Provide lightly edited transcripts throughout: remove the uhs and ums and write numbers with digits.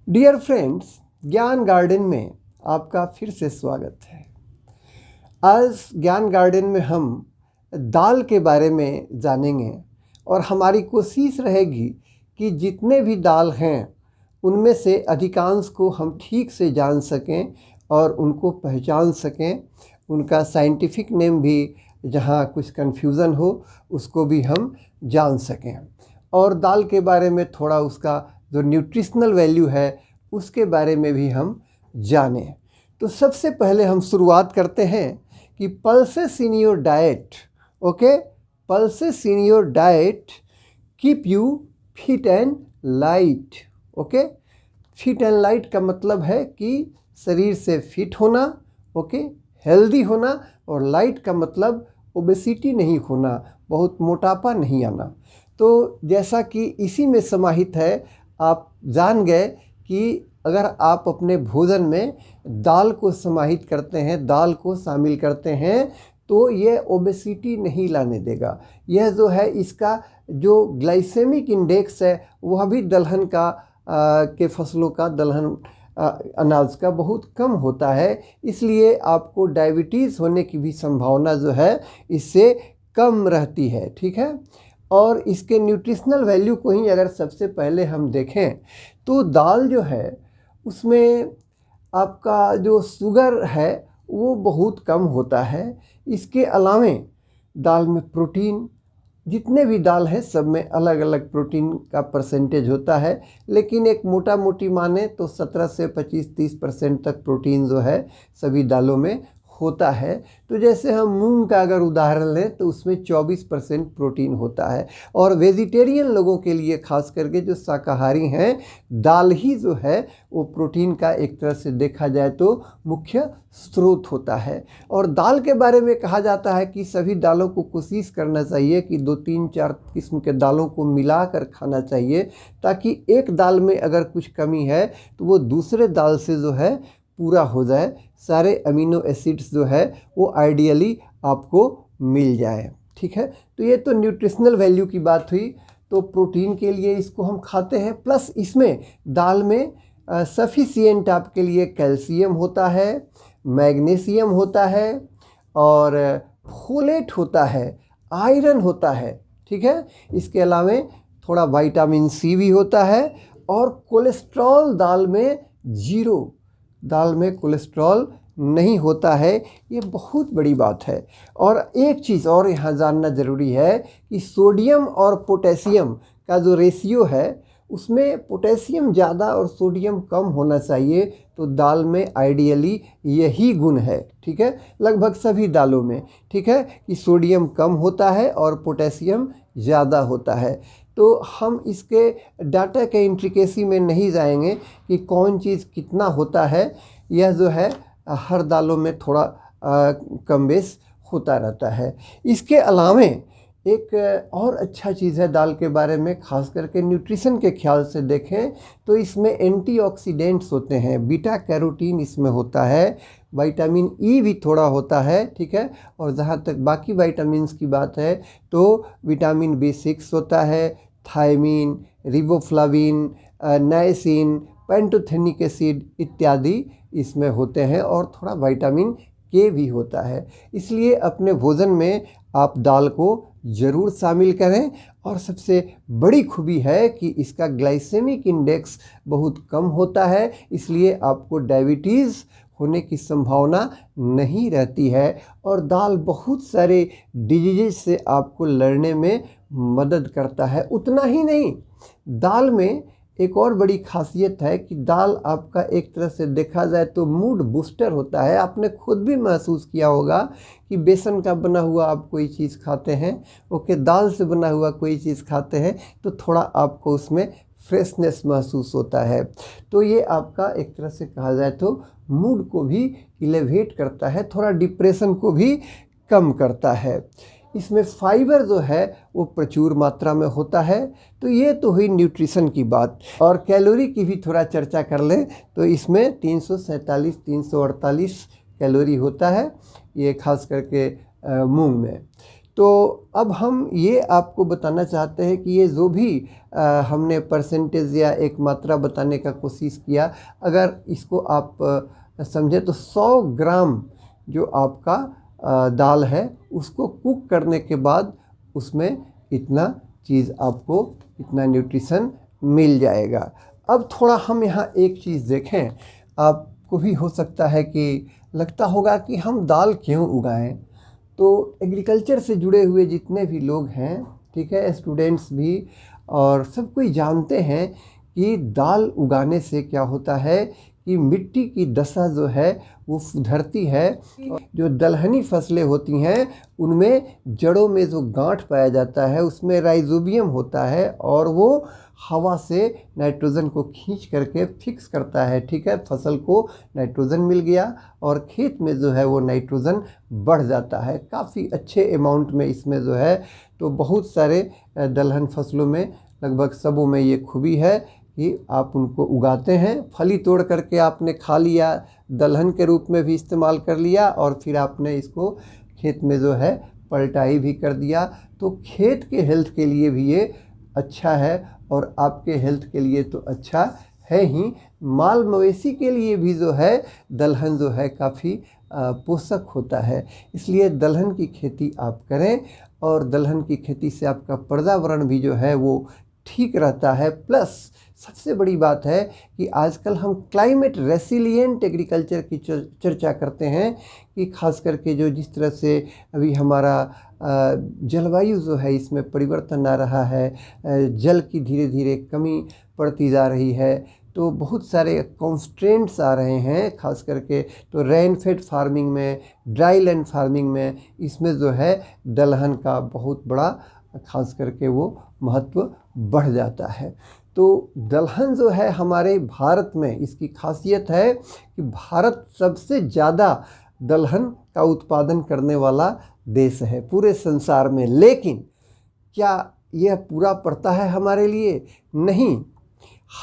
Dear friends, ज्ञान garden में आपका फिर से स्वागत है। आज ज्ञान गार्डन में हम दाल के बारे में जानेंगे और हमारी कोशिश रहेगी कि जितने भी दाल हैं उनमें से अधिकांश को हम ठीक से जान सकें और उनको पहचान सकें। उनका साइंटिफिक नेम भी जहाँ कुछ कन्फ्यूज़न हो उसको भी हम जान सकें और दाल के बारे में थोड़ा उसका जो न्यूट्रिशनल वैल्यू है उसके बारे में भी हम जानें। तो सबसे पहले हम शुरुआत करते हैं कि pulses in your diet, okay, pulses in your diet keep you fit and light. Okay, fit and light का मतलब है कि शरीर से फिट होना, ओके, हेल्दी होना, और लाइट का मतलब ओबेसिटी नहीं होना, बहुत मोटापा नहीं आना। तो जैसा कि इसी में समाहित है, आप जान गए कि अगर आप अपने भोजन में दाल को समाहित करते हैं, दाल को शामिल करते हैं, तो ये ओबेसिटी नहीं लाने देगा। यह जो है इसका जो ग्लाइसेमिक इंडेक्स है वह भी दलहन का के फसलों का, दलहन अनाज का बहुत कम होता है, इसलिए आपको डायबिटीज़ होने की भी संभावना जो है इससे कम रहती है। ठीक है, और इसके न्यूट्रिशनल वैल्यू को ही अगर सबसे पहले हम देखें तो दाल जो है उसमें आपका जो शुगर है वो बहुत कम होता है। इसके अलावे दाल में प्रोटीन, जितने भी दाल है सब में अलग अलग प्रोटीन का परसेंटेज होता है, लेकिन एक मोटा मोटी माने तो 17 से 25-30% तक प्रोटीन जो है सभी दालों में होता है। तो जैसे हम मूंग का अगर उदाहरण लें तो उसमें 24% प्रोटीन होता है। और वेजिटेरियन लोगों के लिए खास करके जो शाकाहारी हैं, दाल ही जो है वो प्रोटीन का एक तरह से देखा जाए तो मुख्य स्रोत होता है। और दाल के बारे में कहा जाता है कि सभी दालों को कोशिश करना चाहिए कि 2-3-4 किस्म के दालों को मिलाकर खाना चाहिए, ताकि एक दाल में अगर कुछ कमी है तो वो दूसरे दाल से जो है पूरा हो जाए, सारे अमीनो एसिड्स जो है वो आइडियली आपको मिल जाए। ठीक है, तो ये तो न्यूट्रिशनल वैल्यू की बात हुई। तो प्रोटीन के लिए इसको हम खाते हैं, प्लस इसमें दाल में सफिशिएंट आपके लिए कैल्शियम होता है, मैग्नीशियम होता है, और फोलेट होता है, आयरन होता है। ठीक है, इसके अलावा थोड़ा विटामिन सी भी होता है, और कोलेस्ट्रॉल दाल में जीरो, दाल में कोलेस्ट्रॉल नहीं होता है। ये बहुत बड़ी बात है। और एक चीज़ और यहाँ जानना ज़रूरी है कि सोडियम और पोटेशियम का जो रेशियो है उसमें पोटेशियम ज़्यादा और सोडियम कम होना चाहिए। तो दाल में आइडियली यही गुण है। ठीक है, लगभग सभी दालों में ठीक है कि सोडियम कम होता है और पोटेशियम ज़्यादा होता है। तो हम इसके डाटा के इंट्रिकेसी में नहीं जाएंगे कि कौन चीज़ कितना होता है। यह जो है हर दालों में थोड़ा कम बेस होता रहता है। इसके अलावे एक और अच्छा चीज़ है दाल के बारे में, खास करके न्यूट्रिशन के ख्याल से देखें तो इसमें एंटीऑक्सीडेंट्स होते हैं, बीटा कैरोटीन इसमें होता है, विटामिन ई भी थोड़ा होता है। ठीक है, और जहाँ तक बाकी विटामिन्स की बात है तो विटामिन B6 होता है, thiamine, riboflavin, niacin, pantothenic acid इत्यादि इसमें होते हैं, और थोड़ा विटामिन के भी होता है। इसलिए अपने भोजन में आप दाल को ज़रूर शामिल करें। और सबसे बड़ी खूबी है कि इसका ग्लाइसेमिक इंडेक्स बहुत कम होता है, इसलिए आपको डायबिटीज़ होने की संभावना नहीं रहती है। और दाल बहुत सारे डिजीज़ से आपको लड़ने में मदद करता है। उतना ही नहीं, दाल में एक और बड़ी खासियत है कि दाल आपका एक तरह से देखा जाए तो मूड बूस्टर होता है। आपने खुद भी महसूस किया होगा कि बेसन का बना हुआ आप कोई चीज़ खाते हैं, ओके, दाल से बना हुआ कोई चीज़ खाते हैं तो थोड़ा आपको उसमें फ्रेशनेस महसूस होता है। तो ये आपका एक तरह से कहा जाए तो मूड को भी इलेवेट करता है, थोड़ा डिप्रेशन को भी कम करता है। इसमें फाइबर जो है वो प्रचुर मात्रा में होता है। तो ये तो हुई न्यूट्रिशन की बात। और कैलोरी की भी थोड़ा चर्चा कर लें तो इसमें 347-348 कैलोरी होता है, ये खास करके मूंग में। तो अब हम ये आपको बताना चाहते हैं कि ये जो भी हमने परसेंटेज या एक मात्रा बताने का कोशिश किया, अगर इसको आप समझे तो 100 ग्राम जो आपका दाल है उसको कुक करने के बाद उसमें इतना चीज़ आपको, इतना न्यूट्रिशन मिल जाएगा। अब थोड़ा हम यहाँ एक चीज़ देखें, आपको भी हो सकता है कि लगता होगा कि हम दाल क्यों उगाएं। तो एग्रीकल्चर से जुड़े हुए जितने भी लोग हैं, ठीक है, स्टूडेंट्स भी और सब कोई जानते हैं कि दाल उगाने से क्या होता है कि मिट्टी की दशा जो है वो सुधरती है। जो दलहनी फसलें होती हैं उनमें जड़ों में जो गांठ पाया जाता है उसमें राइजोबियम होता है और वो हवा से नाइट्रोजन को खींच करके फिक्स करता है, ठीक है। फसल को नाइट्रोजन मिल गया और खेत में जो है वो नाइट्रोजन बढ़ जाता है काफ़ी अच्छे अमाउंट में इसमें जो है। तो बहुत सारे दलहन फसलों में, लगभग सबों में ये खूबी है कि आप उनको उगाते हैं, फली तोड़ करके आपने खा लिया, दलहन के रूप में भी इस्तेमाल कर लिया और फिर आपने इसको खेत में जो है पलटाई भी कर दिया। तो खेत के हेल्थ के लिए भी ये अच्छा है और आपके हेल्थ के लिए तो अच्छा है ही, माल मवेशी के लिए भी जो है दलहन जो है काफ़ी पोषक होता है। इसलिए दलहन की खेती आप करें और दलहन की खेती से आपका पर्यावरण भी जो है वो ठीक रहता है। प्लस सबसे बड़ी बात है कि आजकल हम क्लाइमेट रेसिलिएंट एग्रीकल्चर की चर्चा करते हैं कि खास करके जो जिस तरह से अभी हमारा जलवायु जो है इसमें परिवर्तन आ रहा है, जल की धीरे धीरे कमी पड़ती जा रही है, तो बहुत सारे कॉन्स्ट्रेंट्स आ रहे हैं खास करके। तो रेन फेड फार्मिंग में, ड्राई लैंड फार्मिंग में, इसमें जो है दलहन का बहुत बड़ा खास करके वो महत्व बढ़ जाता है। तो दलहन जो है हमारे भारत में, इसकी खासियत है कि भारत सबसे ज़्यादा दलहन का उत्पादन करने वाला देश है पूरे संसार में। लेकिन क्या यह पूरा पड़ता है हमारे लिए? नहीं।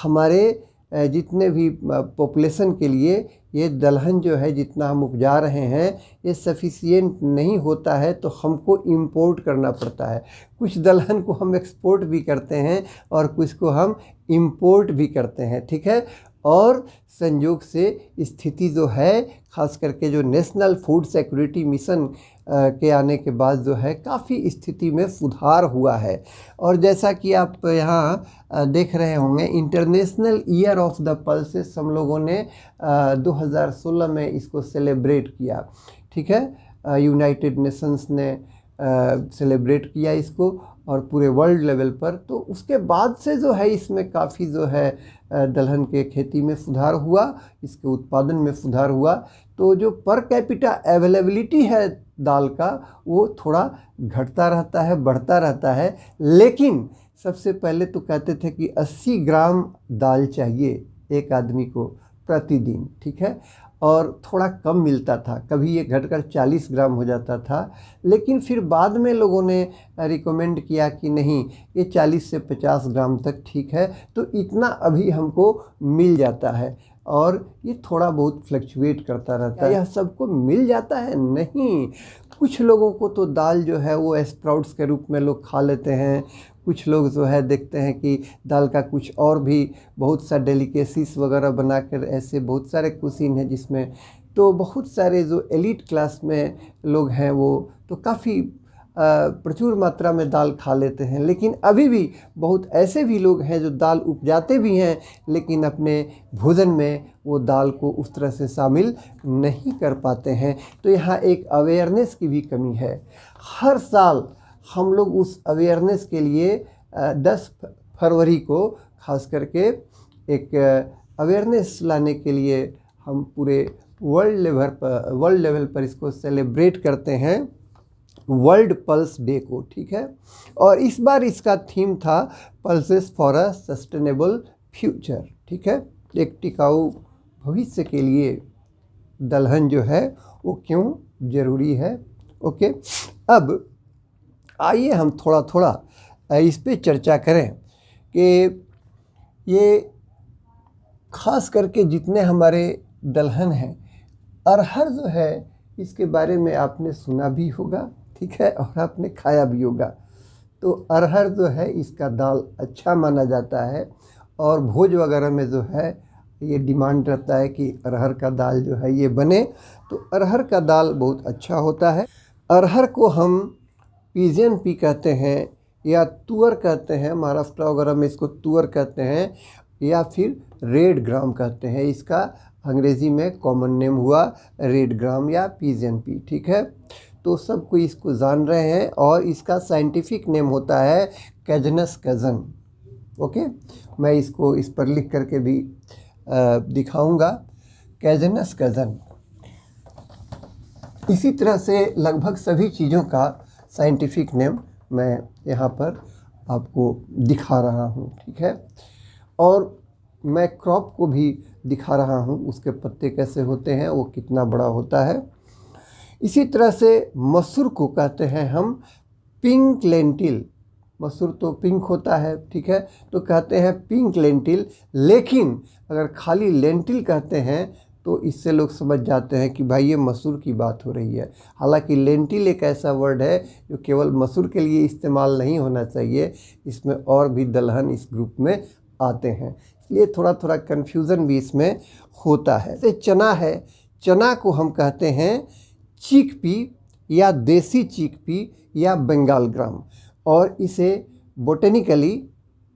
हमारे जितने भी पॉपुलेशन के लिए ये दलहन जो है जितना हम उपजा रहे हैं ये सफिशिएंट नहीं होता है, तो हमको इंपोर्ट करना पड़ता है। कुछ दलहन को हम एक्सपोर्ट भी करते हैं और कुछ को हम इंपोर्ट भी करते हैं, ठीक है। और संयोग से स्थिति जो है खास करके जो नेशनल फूड सिक्योरिटी मिशन के आने के बाद जो है काफ़ी स्थिति में सुधार हुआ है। और जैसा कि आप यहाँ देख रहे होंगे, international year of the pulses हम लोगों ने 2016 में इसको सेलिब्रेट किया, ठीक है। यूनाइटेड नेशंस ने सेलिब्रेट किया इसको और पूरे वर्ल्ड लेवल पर। तो उसके बाद से जो है इसमें काफ़ी जो है दलहन के खेती में सुधार हुआ, इसके उत्पादन में सुधार हुआ। तो जो पर कैपिटा अवेलेबिलिटी है दाल का वो थोड़ा घटता रहता है, बढ़ता रहता है। लेकिन सबसे पहले तो कहते थे कि 80 ग्राम दाल चाहिए एक आदमी को प्रतिदिन, ठीक है। और थोड़ा कम मिलता था, कभी ये घटकर 40 ग्राम हो जाता था। लेकिन फिर बाद में लोगों ने रिकमेंड किया कि नहीं, ये 40 से 50 ग्राम तक ठीक है। तो इतना अभी हमको मिल जाता है और ये थोड़ा बहुत फ्लक्चुएट करता रहता है। यह सबको मिल जाता है? नहीं, कुछ लोगों को तो दाल जो है वो स्प्राउट्स के रूप में लोग खा लेते हैं। कुछ लोग जो है देखते हैं कि दाल का कुछ और भी बहुत सा डेलिकेसीज वगैरह बनाकर, ऐसे बहुत सारे कुजीन हैं जिसमें, तो बहुत सारे जो एलिट क्लास में लोग हैं वो तो काफ़ी प्रचुर मात्रा में दाल खा लेते हैं। लेकिन अभी भी बहुत ऐसे भी लोग हैं जो दाल उपजाते भी हैं लेकिन अपने भोजन में वो दाल को उस तरह से शामिल नहीं कर पाते हैं। तो यहाँ एक अवेयरनेस की भी कमी है। हर साल हम लोग उस अवेयरनेस के लिए 10 फरवरी को खास करके एक अवेयरनेस लाने के लिए हम पूरे वर्ल्ड लेवल पर इसको सेलिब्रेट करते हैं, वर्ल्ड पल्स डे को, ठीक है। और इस बार इसका थीम था pulses for a sustainable future, ठीक है। एक टिकाऊ भविष्य के लिए दलहन जो है वो क्यों ज़रूरी है। ओके, अब आइए हम थोड़ा थोड़ा इस पे चर्चा करें कि ये खास करके जितने हमारे दलहन हैं, अरहर जो है इसके बारे में आपने सुना भी होगा, ठीक है, और आपने खाया भी होगा। तो अरहर जो है इसका दाल अच्छा माना जाता है, और भोज वगैरह में जो है ये डिमांड रहता है कि अरहर का दाल जो है ये बने। तो अरहर का दाल बहुत अच्छा होता है। अरहर को हम पिजन पी कहते हैं या तुअर कहते हैं, महाराष्ट्र वगैरह में इसको तुअर कहते हैं, या फिर रेड ग्राम कहते हैं। इसका अंग्रेज़ी में कॉमन नेम हुआ रेड ग्राम या पिजन पी, ठीक है। तो सब कोई इसको जान रहे हैं, और इसका साइंटिफिक नेम होता है कैजनस कैजन। ओके, मैं इसको इस पर लिख करके भी दिखाऊंगा, कैजनस कैजन। इसी तरह से लगभग सभी चीज़ों का साइंटिफिक नेम मैं यहाँ पर आपको दिखा रहा हूँ, ठीक है। और मैं क्रॉप को भी दिखा रहा हूँ, उसके पत्ते कैसे होते हैं, वो कितना बड़ा होता है। इसी तरह से मसूर को कहते हैं हम पिंक लेंटिल। मसूर तो पिंक होता है, ठीक है, तो कहते हैं पिंक लेंटिल। लेकिन अगर खाली लेंटिल कहते हैं तो इससे लोग समझ जाते हैं कि भाई ये मसूर की बात हो रही है। हालांकि लेंटिल एक ऐसा वर्ड है जो केवल मसूर के लिए इस्तेमाल नहीं होना चाहिए, इसमें और भी दलहन इस ग्रुप में आते हैं, इसलिए थोड़ा थोड़ा कन्फ्यूज़न भी इसमें होता है। जैसे चना है, चना को हम कहते हैं चिकपी या देसी चिकपी या बंगाल ग्राम, और इसे बोटेनिकली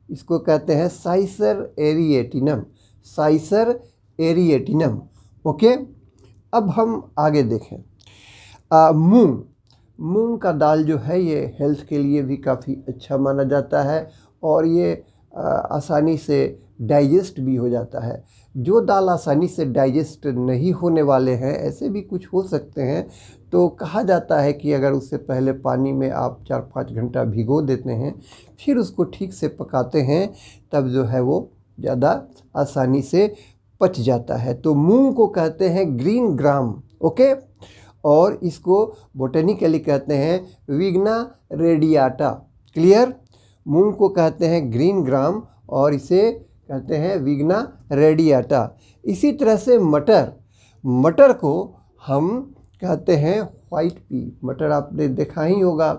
इसको कहते हैं साइसर एरिएटिनम, साइसर एरिएटिनम। ओके, अब हम आगे देखें। मूंग का दाल जो है ये हेल्थ के लिए भी काफ़ी अच्छा माना जाता है, और ये आसानी से डाइजेस्ट भी हो जाता है। जो दाल आसानी से डाइजेस्ट नहीं होने वाले हैं, ऐसे भी कुछ हो सकते हैं, तो कहा जाता है कि अगर उससे पहले पानी में आप 4-5 घंटा भिगो देते हैं, फिर उसको ठीक से पकाते हैं, तब जो है वो ज़्यादा आसानी से पच जाता है। तो मूंग को कहते हैं ग्रीन ग्राम, ओके, और इसको बोटेनिकली कहते हैं विग्ना रेडियाटा। क्लियर? मूंग को कहते हैं ग्रीन ग्राम और इसे कहते हैं विग्ना रेडियाटा। इसी तरह से मटर को हम कहते हैं व्हाइट पी। मटर आपने देखा ही होगा,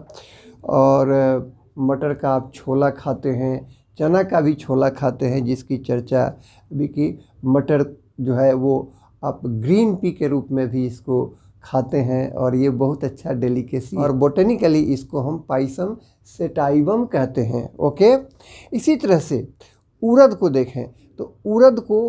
और मटर का आप छोला खाते हैं, चना का भी छोला खाते हैं, जिसकी चर्चा अभी की। मटर जो है वो आप ग्रीन पी के रूप में भी इसको खाते हैं, और ये बहुत अच्छा डेलिकेसी, और बोटेनिकली इसको हम पाइसम सेटाइवम कहते हैं। ओके, इसी तरह से उड़द को देखें तो उड़द को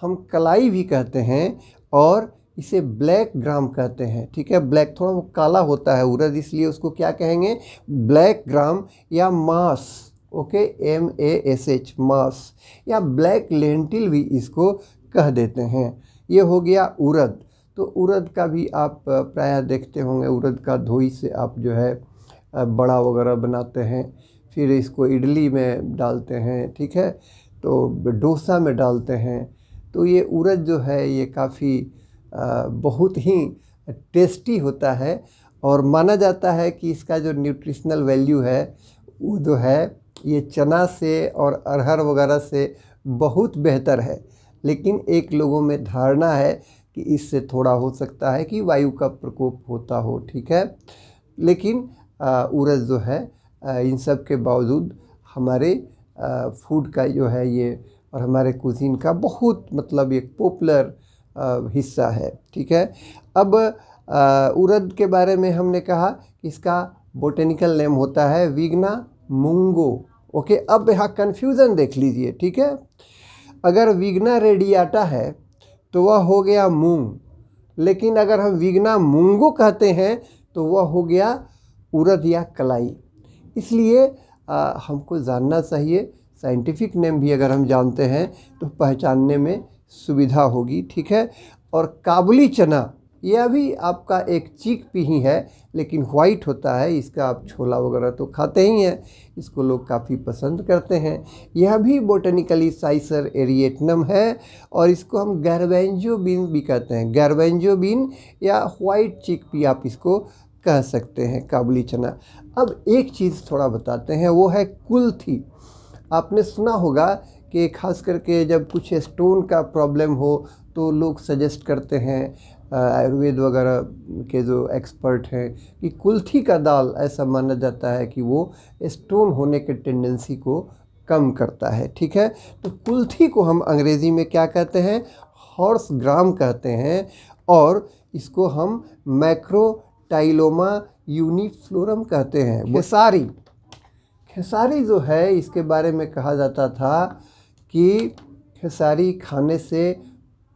हम कलाई भी कहते हैं, और इसे ब्लैक ग्राम कहते हैं, ठीक है। ब्लैक थोड़ा वो काला होता है उड़द, इसलिए उसको क्या कहेंगे, ब्लैक ग्राम या मास। ओके, MASH, मास, या ब्लैक लेंटिल भी इसको कह देते हैं। ये हो गया उड़द। तो उड़द का भी आप प्रायः देखते होंगे, उड़द का धोई से आप जो है बड़ा वगैरह बनाते हैं, फिर इसको इडली में डालते हैं, ठीक है, तो डोसा में डालते हैं। तो ये उड़द जो है ये काफ़ी बहुत ही टेस्टी होता है, और माना जाता है कि इसका जो न्यूट्रिशनल वैल्यू है वो जो है ये चना से और अरहर वगैरह से बहुत बेहतर है। लेकिन एक लोगों में धारणा है कि इससे थोड़ा हो सकता है कि वायु का प्रकोप होता हो, ठीक है। लेकिन उड़द जो है इन सब के बावजूद हमारे फूड का जो है ये, और हमारे कुजीन का बहुत मतलब एक पॉपुलर हिस्सा है, ठीक है। अब उड़द के बारे में हमने कहा कि इसका बोटेनिकल नेम होता है विग्ना मूंगो। ओके, अब यहाँ कन्फ्यूज़न देख लीजिए, ठीक है। अगर विग्ना रेडियाटा है तो वह हो गया मूंग, लेकिन अगर हम विग्ना मूंगो कहते हैं तो वह हो गया उड़द या कलाई। इसलिए हमको जानना चाहिए, साइंटिफिक नेम भी अगर हम जानते हैं तो पहचानने में सुविधा होगी, ठीक है। और काबुली चना, यह भी आपका एक चिकपी ही है, लेकिन वाइट होता है। इसका आप छोला वगैरह तो खाते ही हैं, इसको लोग काफ़ी पसंद करते हैं। यह भी बोटेनिकली साइसर एरिएटिनम है, और इसको हम गार्बेंजो बीन भी कहते हैं, गार्बेंजो बीन या वाइट चिकपी आप इसको कह सकते हैं, काबुली चना। अब एक चीज़ थोड़ा बताते हैं, वो है कुल्थी। आपने सुना होगा कि खास करके जब कुछ स्टोन का प्रॉब्लम हो तो लोग सजेस्ट करते हैं आयुर्वेद वगैरह के जो एक्सपर्ट हैं कि कुल्थी का दाल ऐसा माना जाता है कि वो स्टोन होने के टेंडेंसी को कम करता है। ठीक है, तो कुल्थी को हम अंग्रेज़ी में क्या कहते हैं? हॉर्स ग्राम कहते हैं, और इसको हम मैक्रोटाइलोमा यूनिफ्लोरम कहते हैं। खेसारी जो है, इसके बारे में कहा जाता था कि खेसारी खाने से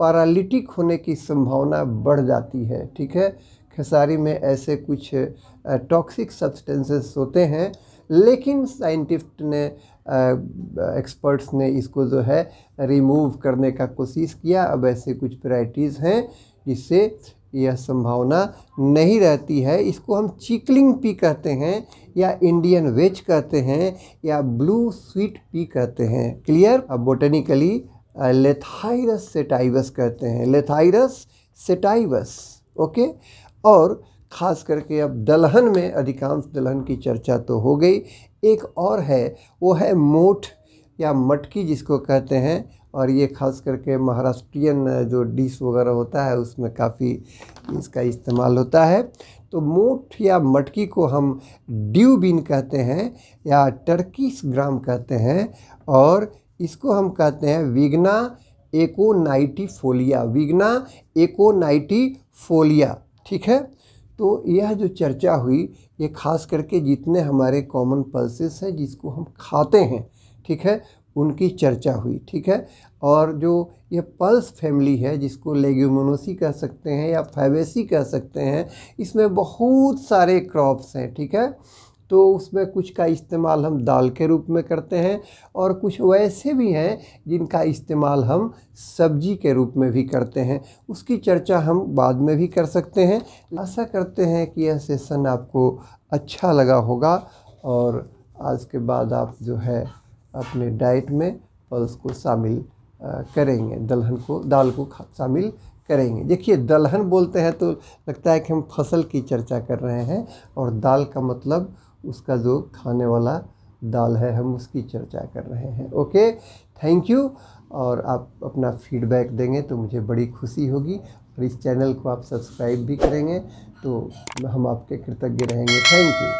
पैरालिटिक होने की संभावना बढ़ जाती है। ठीक है, खेसारी में ऐसे कुछ टॉक्सिक सब्सटेंसेस होते हैं, लेकिन साइंटिस्ट ने एक्सपर्ट्स ने इसको जो है रिमूव करने का कोशिश किया। अब ऐसे कुछ वैराइटीज़ हैं जिससे यह संभावना नहीं रहती है। इसको हम चिकलिंग पी कहते हैं, या इंडियन वेज कहते हैं, या ब्लू स्वीट पी कहते हैं। क्लियर? अब बोटेनिकली लेथाइरस सेटाइवस कहते हैं, लेथाइरस सेटाइवस। ओके, और ख़ास करके अब दलहन में, अधिकांश दलहन की चर्चा तो हो गई। एक और है, वो है मोठ या मटकी जिसको कहते हैं, और ये ख़ास करके महाराष्ट्रियन जो डिश वगैरह होता है उसमें काफ़ी इसका इस्तेमाल होता है। तो मोठ या मटकी को हम ड्यू बीन कहते हैं या टर्किश ग्राम कहते हैं, और इसको हम कहते हैं विग्ना एकोनाइटिफोलिया, विग्ना एकोनाइटिफोलिया। ठीक है, तो यह जो चर्चा हुई, ये खास करके जितने हमारे कॉमन पल्सेस हैं जिसको हम खाते हैं, ठीक है, उनकी चर्चा हुई। ठीक है, और जो ये पल्स फैमिली है जिसको लेग्यूमिनोसी कह सकते हैं या फैबेसी कह सकते हैं, इसमें बहुत सारे क्रॉप्स हैं। ठीक है, तो उसमें कुछ का इस्तेमाल हम दाल के रूप में करते हैं, और कुछ वैसे भी हैं जिनका इस्तेमाल हम सब्जी के रूप में भी करते हैं। उसकी चर्चा हम बाद में भी कर सकते हैं। आशा करते हैं कि यह सेशन आपको अच्छा लगा होगा, और आज के बाद आप जो है अपने डाइट में पल्स को शामिल करेंगे, दाल को शामिल करेंगे। देखिए, दलहन बोलते हैं तो लगता है कि हम फसल की चर्चा कर रहे हैं, और दाल का मतलब उसका जो खाने वाला दाल है, हम उसकी चर्चा कर रहे हैं। Okay, thank you. और आप अपना फीडबैक देंगे तो मुझे बड़ी खुशी होगी, और इस चैनल को आप सब्सक्राइब भी करेंगे तो हम आपके कृतज्ञ रहेंगे। Thank you.